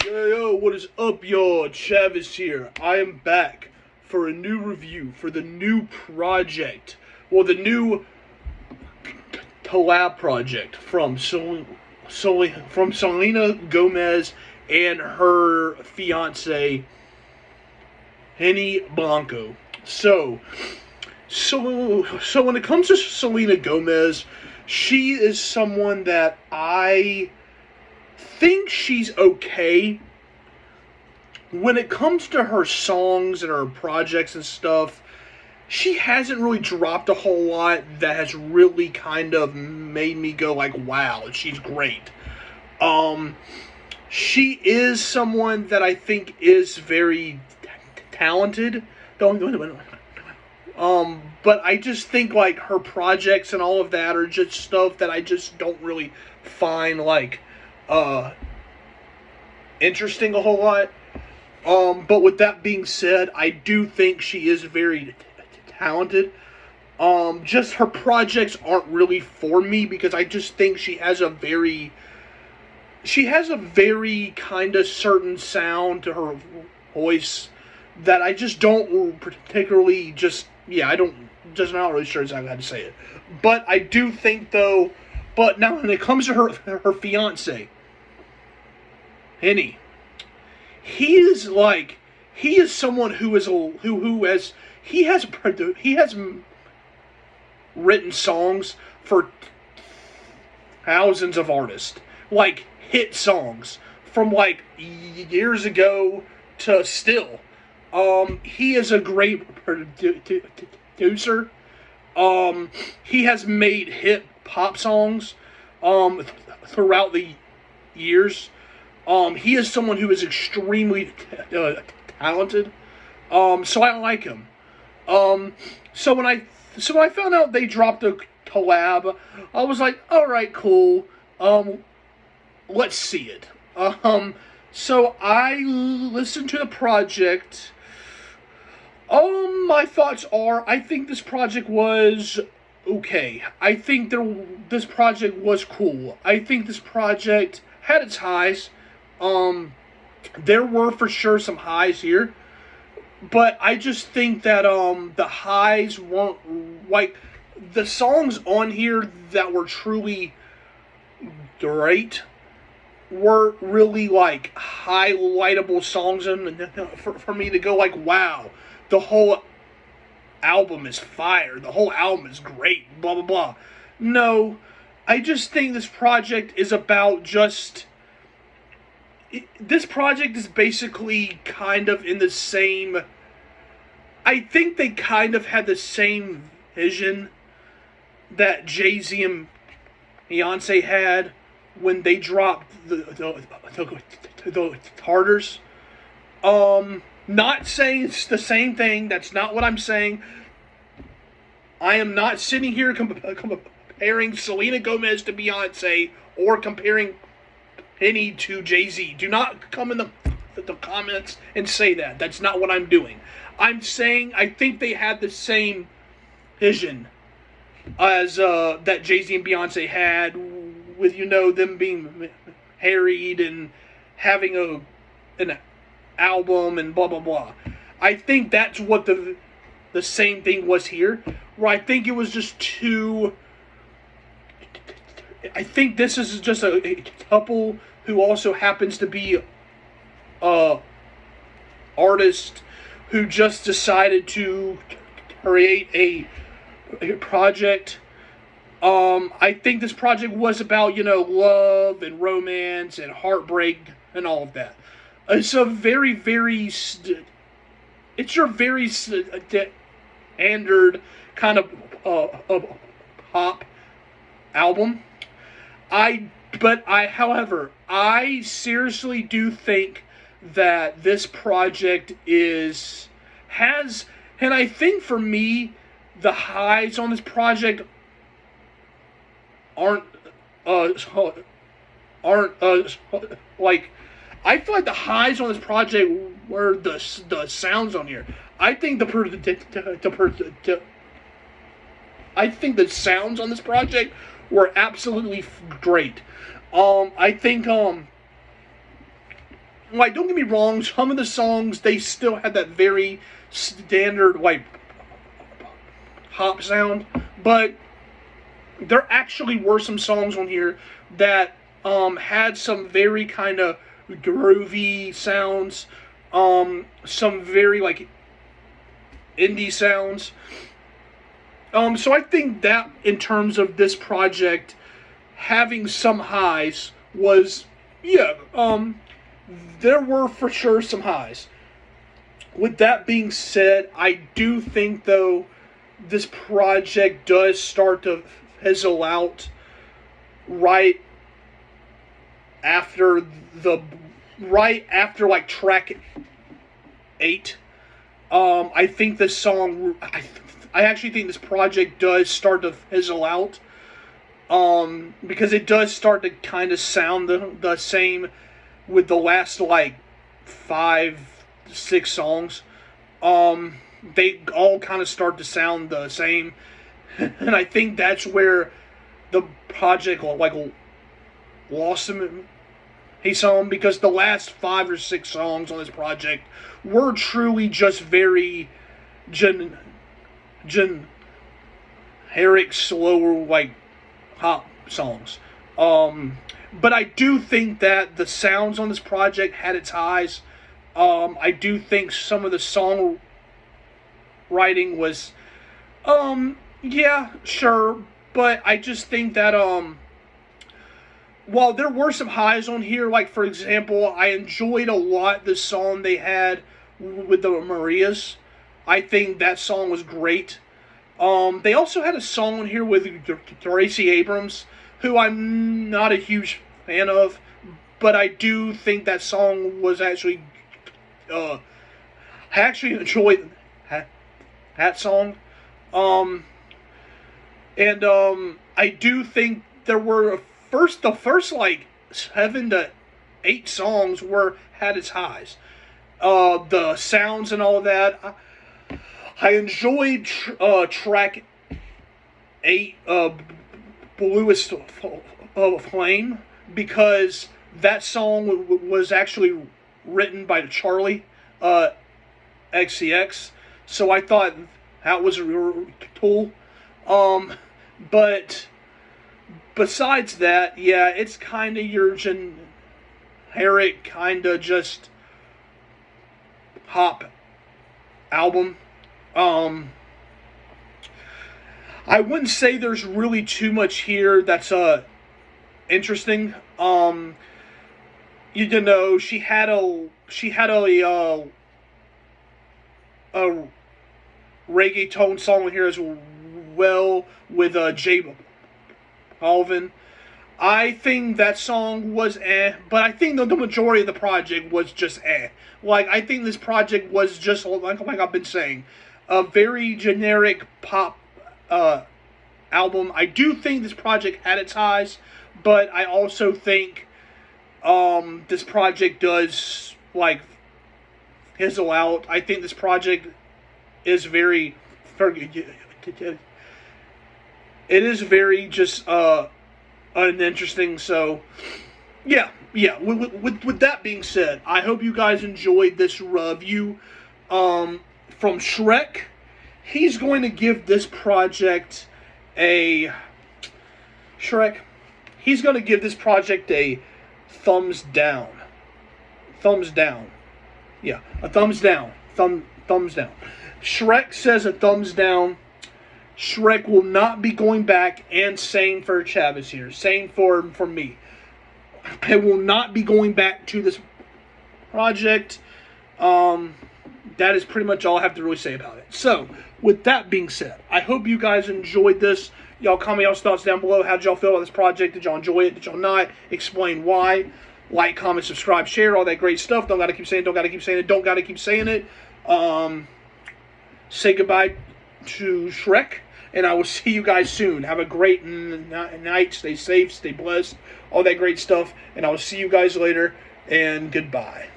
Yo, what is up, y'all? Chavis here. I am back for a new review for the new project. Well, the new collab project from Selena Gomez and her fiance, BLANCO. So when it comes to Selena Gomez, she is someone that I think she's okay. When it comes to her songs and her projects and stuff, she hasn't really dropped a whole lot that has really kind of made me go like, wow, she's great. She is someone that I think is very talented. But I just think like her projects and all of that are just stuff that I just don't really find like interesting a whole lot. But with that being said, I do think she is very talented. Just her projects aren't really for me because I just think she has a very kind of certain sound to her voice that I just don't particularly just not really sure exactly how to say it. But I do think though, but now when it comes to her fiance, Henny, he is someone who has written songs for thousands of artists, like hit songs from like years ago to still. He is a great producer. He has made hit pop songs throughout the years. He is someone who is extremely talented. So I like him. So when I found out they dropped a collab, I was like, all right, cool. Let's see it. So I listened to the project. My thoughts are, I think this project was okay. I think this project was cool. I think this project had its highs. There were for sure some highs here, but I just think that the highs weren't like the songs on here that were truly great weren't really like highlightable songs and for me to go like, wow, the whole album is fire, the whole album is great, blah blah blah. No, I just think this project is about just this project is basically kind of in the same. I think they kind of had the same vision that Jay-Z and Beyonce had when they dropped the Tartars. Not saying it's the same thing. That's not what I'm saying. I am not sitting here comparing Selena Gomez to Beyonce or comparing Penny to Jay-Z. Do not come in the comments and say that. That's not what I'm doing. I'm saying I think they had the same vision as that Jay-Z and Beyonce had with, them being married and having an album and blah, blah, blah. I think that's what the same thing was here, where I think it was just too. I think this is just a couple who also happens to be a artist who just decided to create a project. I think this project was about, love and romance and heartbreak and all of that. It's a very, very, it's your very standard kind of pop album. However, I seriously do think that this project and I think for me, the highs on this project aren't like, I feel like the highs on this project were the sounds on here. I think I think the sounds on this project were absolutely great. I think like, don't get me wrong, some of the songs, they still had that very standard, like, hop sound, but there actually were some songs on here that had some very kind of groovy sounds, some very, like, indie sounds. So I think that in terms of this project having some highs was, yeah, there were for sure some highs. With that being said, I do think, though, this project does start to fizzle out right after like track 8. I think this song, I actually think this project does start to fizzle out, because it does start to kind of sound the same with the last, like, 5-6 songs. They all kind of start to sound the same, and I think that's where the project, like, lost him. He saw him, because the last 5 or 6 songs on this project were truly just very generic, slower, like, pop songs. But I do think that the sounds on this project had its highs. I do think some of the song writing was, yeah, sure, but I just think that, while there were some highs on here, like, for example, I enjoyed a lot the song they had with the Marias. I think that song was great. They also had a song on here with Tracy Abrams, who I'm not a huge fan of, but I do think that song was actually, I actually enjoyed that song. And I do think there were the first like 7 to 8 songs had its highs. The sounds and all that. I enjoyed track 8, Bluest Flame, because that song was actually written by Charlie XCX. So I thought that was cool. But besides that, yeah, it's kind of your generic, kind of just pop album. I wouldn't say there's really too much here that's interesting. You know, she had a reggaeton song here as well with J Balvin. I think that song was but I think the majority of the project was just Like, I think this project was just, like I've been saying, a very generic pop album. I do think this project had its highs, but I also think this project does, like, fizzle out. I think this project is very, it is very just uninteresting. So yeah. With that being said, I hope you guys enjoyed this review from Shrek. He's going to give this project a He's going to give this project a thumbs down. Thumbs down. Yeah, a thumbs down. Thumbs down. Shrek says a thumbs down. Shrek will not be going back, and same for Chavez here. Same for me. I will not be going back to this project. That is pretty much all I have to really say about it. So, with that being said, I hope you guys enjoyed this. Y'all comment y'all's thoughts down below. How did y'all feel about this project? Did y'all enjoy it? Did y'all not? Explain why. Like, comment, subscribe, share, all that great stuff. Don't gotta keep saying it, don't gotta keep saying it, don't gotta keep saying it. Say goodbye to Shrek, and I will see you guys soon. Have a great night. Stay safe, stay blessed, all that great stuff. And I will see you guys later, and goodbye.